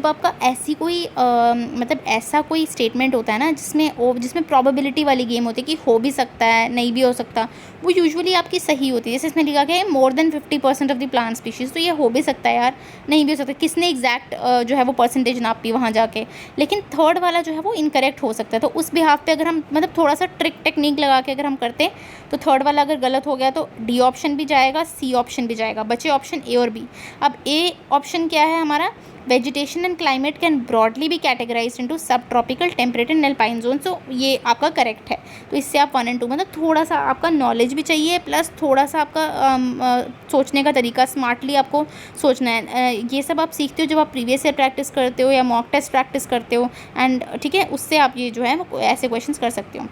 S1: आपका ऐसी कोई मतलब ऐसा कोई स्टेटमेंट होता है ना जिसमें प्रोबेबिलिटी वाली गेम होती है कि हो भी सकता है नहीं भी हो सकता, वो यूजुअली आपकी सही होती है। जैसे इसमें लिखा गया है more than 50% of the plant species, तो ये हो भी सकता है यार, नहीं भी हो सकता। किसने एग्जैक्ट जो है वो परसेंटेज नापी वहाँ जाके, लेकिन थर्ड वाला जो है वो इनकरेक्ट हो सकता है। तो उस बिहाफ पे अगर हम मतलब थोड़ा सा ट्रिक टेक्निक लगा के अगर हम करते हैं, तो थर्ड वाला अगर गलत हो गया तो डी ऑप्शन भी जाएगा, सी ऑप्शन भी जाएगा, बचे ऑप्शन ए और बी। अब ए ऑप्शन क्या है हमारा, vegetation and climate can broadly be categorised into subtropical, temperate and alpine zone. तो ये आपका करेक्ट है। तो इससे आप 1 और 2 मतलब थोड़ा सा आपका नॉलेज भी चाहिए, प्लस थोड़ा सा आपका सोचने का तरीका, स्मार्टली आपको सोचना है। ये सब आप सीखते हो जब आप प्रीवियस ईयर प्रैक्टिस करते हो या मॉक टेस्ट प्रैक्टिस करते हो, एंड ठीक है, उससे आप ये जो है वो ऐसे क्वेश्चन कर सकते हो।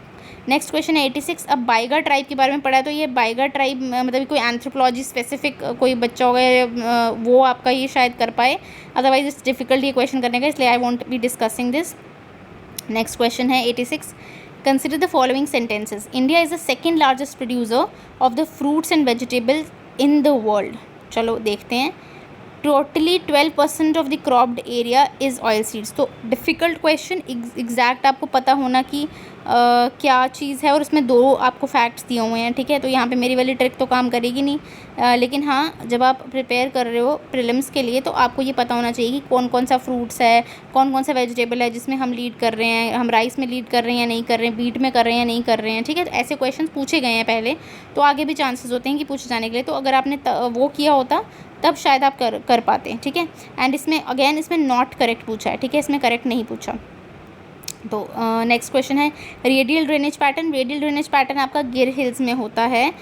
S1: नेक्स्ट क्वेश्चन है 86। अब बाइगा ट्राइब के बारे में पढ़ा है, तो ये बाइगा ट्राइब मतलब कोई एंथ्रोपोलॉजी स्पेसिफिक कोई बच्चा होगा, वो आपका ये शायद कर पाए, अदरवाइज इट्स डिफिकल्ट ये क्वेश्चन करने का, इसलिए I want be discussing this. Next question है 86। Consider the following sentences. India is the second largest producer of the fruits and vegetables in the world. चलो देखते हैं। Totally 12% of the cropped area is oil seeds. तो difficult question, exact आपको पता होना कि क्या चीज़ है, और उसमें 2 आपको फैक्ट्स दिए हुए हैं। ठीक है, तो यहाँ पे मेरी वाली ट्रिक तो काम करेगी नहीं, लेकिन हाँ, जब आप प्रिपेयर कर रहे हो प्रीलिम्स के लिए, तो आपको ये पता होना चाहिए कि कौन कौन सा फ्रूट्स है, कौन कौन सा वेजिटेबल है जिसमें हम लीड कर रहे हैं, हम राइस में लीड कर रहे हैं या नहीं कर रहे हैं, बीट में कर रहे हैं या नहीं कर रहे हैं। ठीक है, तो ऐसे क्वेश्चन पूछे गए हैं पहले, तो आगे भी चांसेस होते हैं कि पूछे जाने के लिए। तो अगर आपने वो किया होता तब शायद आप कर पाते हैं। ठीक है, एंड इसमें अगेन इसमें नॉट करेक्ट पूछा है। ठीक है, इसमें करेक्ट नहीं पूछा। तो नेक्स्ट क्वेश्चन है radial drainage pattern. Radial drainage pattern आपका गिर हिल्स में होता है।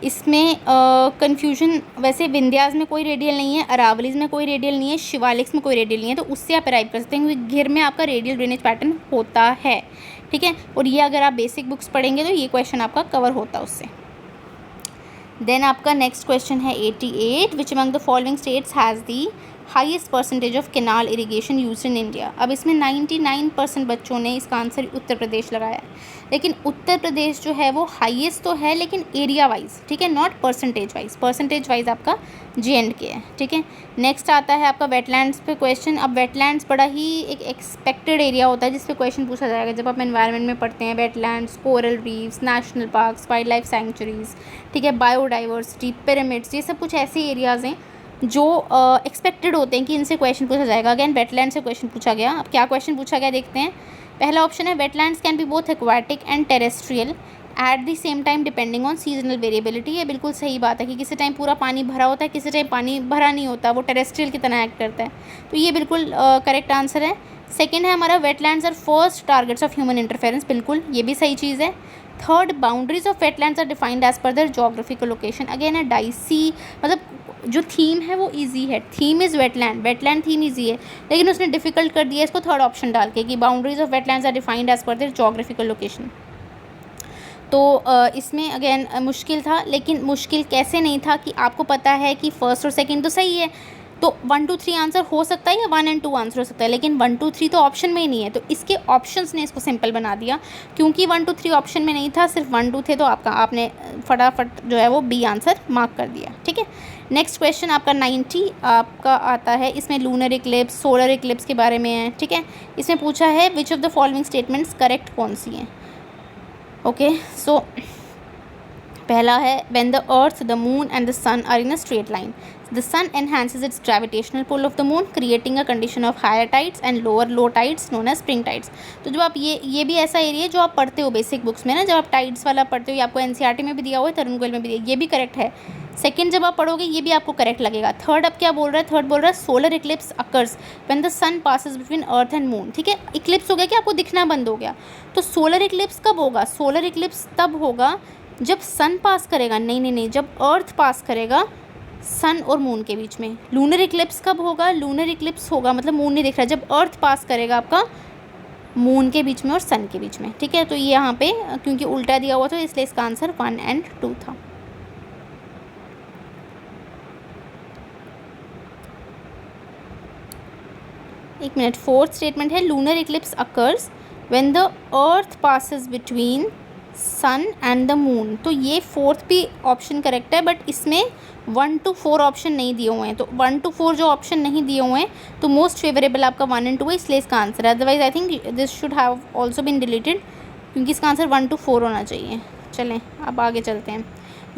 S1: इसमें कन्फ्यूजन, वैसे विंध्यास में कोई रेडियल नहीं है, अरावलीज में कोई रेडियल नहीं है, शिवालिक्स में कोई रेडियल नहीं है, तो उससे आप अराइव कर सकते हैं क्योंकि गिर में आपका रेडियल ड्रेनेज पैटर्न होता है। ठीक है, और ये अगर आप बेसिक बुक्स पढ़ेंगे तो ये क्वेश्चन आपका कवर होता है उससे। देन आपका नेक्स्ट क्वेश्चन है 88। Which among the following states has the highest percentage of canal irrigation used in India. अब इसमें 99% बच्चों ने इसका आंसर उत्तर प्रदेश लगाया है, लेकिन उत्तर प्रदेश जो है वो हाईएस्ट तो है, लेकिन एरिया वाइज, ठीक है, not percentage wise. Percentage wise आपका J&K है। ठीक है, नेक्स्ट आता है आपका वेटलैंड्स पे क्वेश्चन। अब वेटलैंड्स बड़ा ही एक एक्सपेक्टेड एरिया होता है जिस पे क्वेश्चन पूछा जाएगा जब आप एनवायरनमेंट में पढ़ते हैं। Wetlands, coral reefs, national parks, wild life sanctuaries, ठीक है, बायोडाइवर्सिटी, पिरामिड्स, ये सब कुछ ऐसे एरियाज़ हैं जो एक्सपेक्टेड होते हैं कि इनसे क्वेश्चन पूछा जाएगा। अगेन वेटलैंड से क्वेश्चन पूछा गया। अब क्या क्वेश्चन पूछा गया देखते हैं। पहला ऑप्शन है wetlands can be both aquatic and terrestrial at the same time depending on seasonal variability. ये बिल्कुल सही बात है कि किसी टाइम पूरा पानी भरा होता है, किसी टाइम पानी भरा नहीं होता, वो टेरेस्ट्रियल की तरह एक्ट करता है। तो ये बिल्कुल करेक्ट आंसर है। सेकेंड है हमारा wetlands are first targets of human interference. बिल्कुल, ये भी सही चीज़ है। Third, boundaries of wetlands are defined as per their geographical location. Again है डाइसी, मतलब जो थीम है वो इजी है। Theme is wetland, wetland theme easy है, लेकिन उसने डिफिकल्ट कर दिया इसको थर्ड ऑप्शन डाल के कि boundaries of wetlands are defined as per their geographical location. तो इसमें अगेन मुश्किल था, लेकिन मुश्किल कैसे नहीं था कि आपको पता है कि फर्स्ट और सेकंड तो सही है, तो 1, 2, 3 आंसर हो सकता है या 1 और 2 आंसर हो सकता है, लेकिन 1, 2, 3 तो ऑप्शन में ही नहीं है। तो इसके ऑप्शंस ने इसको सिंपल बना दिया, क्योंकि 1, 2, 3 ऑप्शन में नहीं था, सिर्फ 1, 2 थे, तो आपने फटाफट जो है वो बी आंसर मार्क कर दिया। ठीक है, नेक्स्ट क्वेश्चन आपका 90 आपका आता है। इसमें लूनर इक्लिप्स, सोलर इक्लिप्स के बारे में है। ठीक है, इसमें पूछा है which of the following statements correct कौन सी हैं। ओके, सो पहला है when the earth, the moon and the sun are in a straight line, the sun enhances its gravitational pull of the moon creating a condition of higher tides and lower low tides known as spring tides. तो जब आप ये भी ऐसा area है जो आप पढ़ते हो बेसिक बुक्स में ना, जब आप टाइड्स वाला पढ़ते हो, ये आपको एनसीईआरटी में भी दिया हुआ है, तरुण गोयल में भी दिया, ये भी करेक्ट है। सेकंड जब आप पढ़ोगे ये भी आपको करेक्ट लगेगा। थर्ड अब क्या बोल रहा है, थर्ड बोल रहा है solar eclipse occurs when the sun passes between earth and moon. ठीक है, इक्लिप्स हो गया कि आपको दिखना बंद हो गया, तो सोलर इक्लिप्स कब होगा, सोलर इक्लिप्स तब होगा जब सन पास करेगा, नहीं, जब अर्थ पास करेगा सन और मून के बीच में। लूनर इक्लिप्स कब होगा, लूनर इक्लिप्स होगा मतलब मून नहीं दिख रहा, जब अर्थ पास करेगा आपका मून के बीच में और सन के बीच में। ठीक है, तो ये यहाँ पे क्योंकि उल्टा दिया हुआ था इसलिए इसका आंसर 1 और 2 था। एक मिनट, फोर्थ स्टेटमेंट है lunar eclipse occurs when the earth passes between sun and the moon. तो ये फोर्थ भी ऑप्शन करेक्ट है, बट इसमें 1 to 4 ऑप्शन नहीं दिए हुए हैं, तो 1 to 4 जो ऑप्शन नहीं दिए हुए हैं तो मोस्ट फेवरेबल आपका 1 और 2 है, इसलिए इसका आंसर है। Otherwise I think this should have also been deleted, क्योंकि इसका आंसर 1 to 4 होना चाहिए। चलें अब आगे चलते हैं।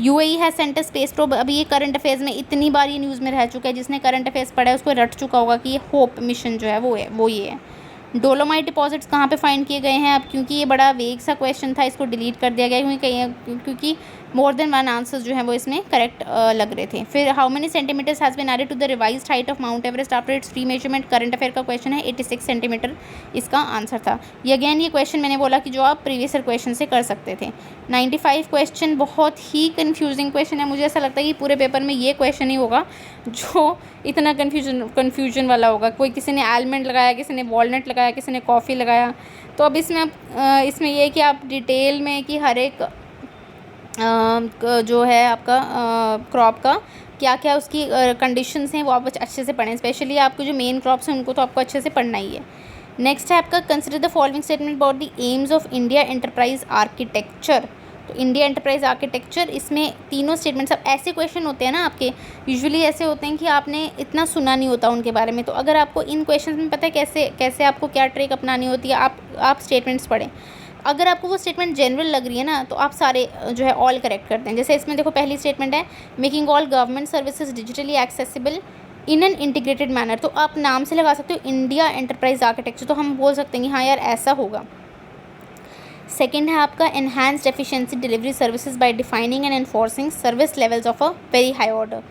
S1: UAE है सेंटर स्पेस प्रोब। अभी ये करंट अफेयर्स में इतनी बार ये न्यूज़ में रह चुका है, जिसने करंट अफेयर्स पढ़ा है उसको रट चुका होगा कि ये होप मिशन जो है वो ये है। डोलोमाइट डिपॉजिट्स कहाँ पे फाइंड किए गए हैं। अब क्योंकि ये बड़ा वेग सा क्वेश्चन था इसको डिलीट कर दिया गया, क्योंकि मोर देन 1 आंसर्स जो है वो इसमें करेक्ट लग रहे थे। फिर how many centimetres has been added to the revised height of Mount Everest after its remeasurement. Current affair का क्वेश्चन है, 86 सेंटीमीटर इसका आंसर था। ये अगेन ये क्वेश्चन मैंने बोला कि जो आप प्रीवियस ईयर क्वेश्चन से कर सकते थे। 95 क्वेश्चन बहुत ही कन्फ्यूजिंग क्वेश्चन है। मुझे ऐसा लगता है कि पूरे पेपर में ये क्वेश्चन ही होगा जो इतना कन्फ्यूजन वाला होगा। कोई किसी ने आलमंड लगाया, किसी ने वॉलनट लगाया, किसी ने कॉफ़ी लगाया। तो अब इसमें इसमें ये है कि आप डिटेल में कि हर एक जो है आपका क्रॉप का क्या क्या उसकी कंडीशंस हैं वो आप अच्छे से पढ़ें। स्पेशली आपके जो मेन क्रॉप्स हैं उनको तो आपको अच्छे से पढ़ना ही है। नेक्स्ट है आपका consider the following statement about the AIIMS of India enterprise architecture. तो इंडिया एंटरप्राइज आर्किटेक्चर, इसमें तीनों स्टेटमेंट्स। अब ऐसे क्वेश्चन होते हैं ना आपके, यूजुअली ऐसे होते हैं कि आपने इतना सुना नहीं होता उनके बारे में, तो अगर आपको इन क्वेश्चन में पता है कैसे आपको क्या ट्रिक अपनानी होती है, आप स्टेटमेंट्स पढ़ें। अगर आपको वो स्टेटमेंट जनरल लग रही है ना तो आप सारे जो है ऑल करेक्ट करते हैं। जैसे इसमें देखो पहली स्टेटमेंट है making all government services digitally accessible in an integrated manner. तो आप नाम से लगा सकते हो इंडिया एंटरप्राइज आर्किटेक्चर, तो हम बोल सकते हैं कि हाँ यार ऐसा होगा। सेकेंड है आपका enhanced efficiency delivery services by defining and enforcing service levels of a very high order.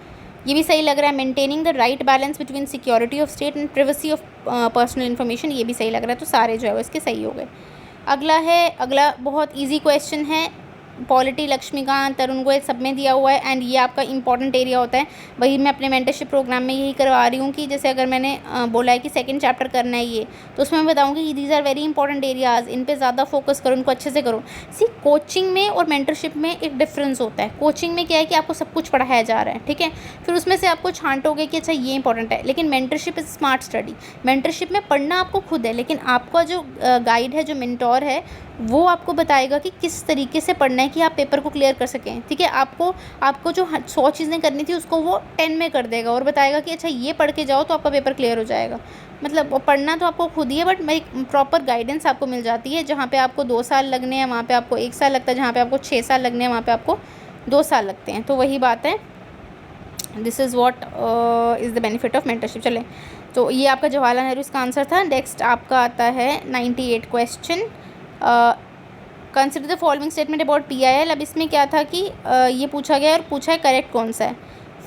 S1: ये भी सही लग रहा है। Maintaining the right balance between security of state and privacy of personal information, ये भी सही लग रहा है। तो सारे जो है वो इसके सही हो गए। अगला बहुत इजी क्वेश्चन है, पॉलिटी लक्ष्मीकांत, तरुण गोयल सब में दिया हुआ है एंड ये आपका इंपॉर्टेंट एरिया होता है। वही मैं अपने मेंटरशिप प्रोग्राम में यही करवा रही हूँ कि जैसे अगर मैंने बोला है कि सेकंड चैप्टर करना है ये, तो उसमें मैं बताऊँगी कि these are very important areas, इन पे ज़्यादा फोकस करो, इनको अच्छे से करो। सी कोचिंग में और मेंटरशिप में एक डिफरेंस होता है। कोचिंग में क्या है कि आपको सब कुछ पढ़ाया जा रहा है, ठीक है, फिर उसमें से आपको छांटोगे कि अच्छा ये इंपॉर्टेंट है। लेकिन mentorship is smart study. Mentorship में पढ़ना आपको खुद है, लेकिन आपका जो गाइड है, जो मेंटोर है, वो आपको बताएगा कि किस तरीके से पढ़ना है कि आप पेपर को क्लियर कर सकें। ठीक है, आपको जो 100 चीज़ें करनी थी उसको वो 10 में कर देगा और बताएगा कि अच्छा ये पढ़ के जाओ तो आपका पेपर क्लियर हो जाएगा। मतलब पढ़ना तो आपको खुद ही है, बट एक प्रॉपर गाइडेंस आपको मिल जाती है। जहाँ पे आपको 2 साल लगने हैं वहाँ पे आपको 1 साल लगता है, जहाँ पे आपको 6 साल लगने हैं वहाँ पे आपको 2 साल लगते हैं। तो वही बात है, this is what is the benefit of mentorship. चलें, तो ये आपका जवाहरलाल नेहरू इसका आंसर था। नेक्स्ट आपका आता है 98 question, consider the following statement about PIL। अब इसमें क्या था कि ये पूछा गया और पूछा है करेक्ट कौन सा है।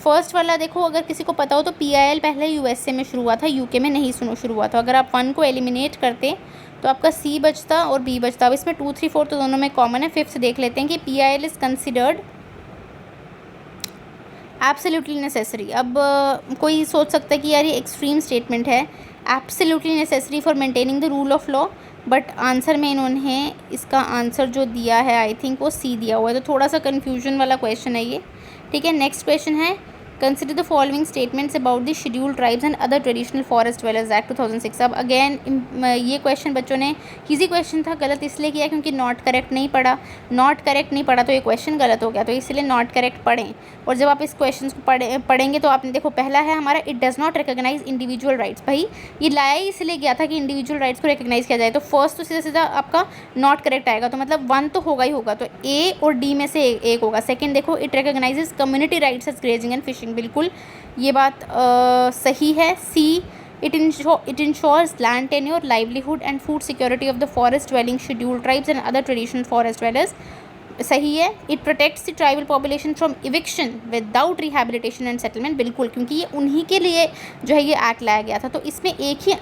S1: फर्स्ट वाला देखो, अगर किसी को पता हो तो PIL पहले USA में शुरू हुआ था, UK में नहीं शुरू हुआ था। अगर आप 1 को एलिमिनेट करते तो आपका C बचता और B बचता। अब इसमें 2, 3, 4 तो दोनों में कॉमन है। 5th देख लेते हैं कि PIL is considered absolutely necessary. अब कोई सोच सकता है कि यार ये एक्सट्रीम स्टेटमेंट है, absolutely necessary for maintaining the rule of law, but answer में इन्होंने इसका आंसर जो दिया है आई थिंक वो C दिया हुआ है, तो थोड़ा सा कन्फ्यूजन वाला क्वेश्चन है ये। ठीक है, नेक्स्ट क्वेश्चन है consider the following statements about the scheduled tribes and other traditional forest dwellers act 2006। अब अगेन ये क्वेश्चन बच्चों ने इजी क्वेश्चन था, गलत इसलिए किया क्योंकि नॉट करेक्ट नहीं पढ़ा। नॉट करेक्ट नहीं पढ़ा तो ये क्वेश्चन गलत हो गया, तो इसलिए नॉट करेक्ट पढ़ें। और जब आप इस क्वेश्चन को पढ़ेंगे तो आपने देखो पहला है हमारा it does not recognise individual rights. भाई ये लाया ही इसलिए गया था कि इंडिविजुअल राइट्स को रिकॉग्नाइज किया जाए, तो फर्स्ट तो सीधा सीधा आपका नॉट करेक्ट आएगा, तो मतलब 1 तो होगा ही होगा, तो ए और डी में से एक होगा। सेकंड देखो it recognises community rights as grazing and fishing, बिल्कुल ये बात सही है। सी it ensures land tenure, livelihood and food security of the forest dwelling scheduled tribes and other traditional forest dwellers, सही है। It protects the tribal population from eviction without rehabilitation and settlement, बिल्कुल क्योंकि ये उन्हीं के लिए जो है ये एक्ट लाया गया था, तो इसमें एक ही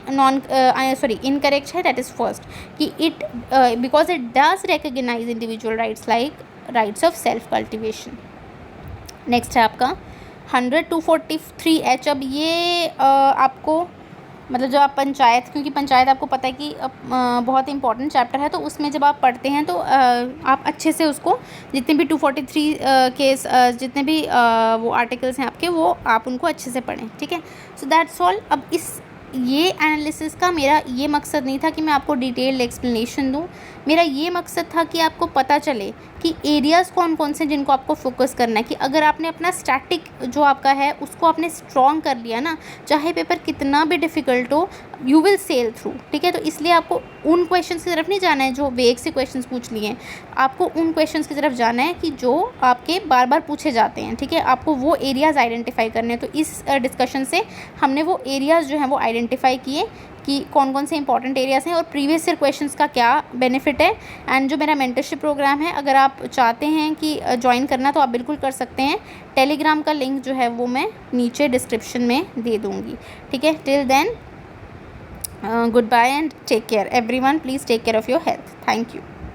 S1: इनकरेक्ट है, दैट इज़ फर्स्ट कि it because it does recognise individual rights like rights of self cultivation. Next है आपका 100-243H। अब ये आपको मतलब जब आप पंचायत, क्योंकि पंचायत आपको पता है कि बहुत इंपॉर्टेंट चैप्टर है, तो उसमें जब आप पढ़ते हैं तो आप अच्छे से उसको जितने भी 243 केस जितने भी वो आर्टिकल्स हैं आपके, वो आप उनको अच्छे से पढ़ें, ठीक है। So that's all. अब ये एनालिसिस का मेरा ये मकसद नहीं था कि मैं आपको डिटेल्ड एक्सप्लेनेशन दूं, मेरा ये मकसद था कि आपको पता चले कि एरियाज़ कौन कौन से जिनको आपको फोकस करना है, कि अगर आपने अपना स्टैटिक जो आपका है उसको आपने स्ट्रॉन्ग कर लिया ना, चाहे पेपर कितना भी डिफ़िकल्ट हो, यू विल सेल थ्रू, ठीक है। तो इसलिए आपको उन क्वेश्चंस की तरफ नहीं जाना है जो वेग से क्वेश्चंस पूछ लिए हैं, आपको उन क्वेश्चंस की तरफ जाना है कि जो आपके बार बार पूछे जाते हैं, ठीक है। आपको वो एरियाज़ आइडेंटिफाई करने हैं। तो इस डिस्कशन से हमने वो एरियाज़ जो हैं वो आइडेंटिफाई किए कि कौन कौन से इंपॉर्टेंट एरियाज़ हैं और प्रीवियस ईयर क्वेश्चंस का क्या बेनिफिट है। एंड जो मेरा मेंटरशिप प्रोग्राम है, अगर आप चाहते हैं कि ज्वाइन करना तो आप बिल्कुल कर सकते हैं। टेलीग्राम का लिंक जो है वो मैं नीचे डिस्क्रिप्शन में दे दूँगी, ठीक है। Till then goodbye and take care everyone, please take care of your health. Thank you.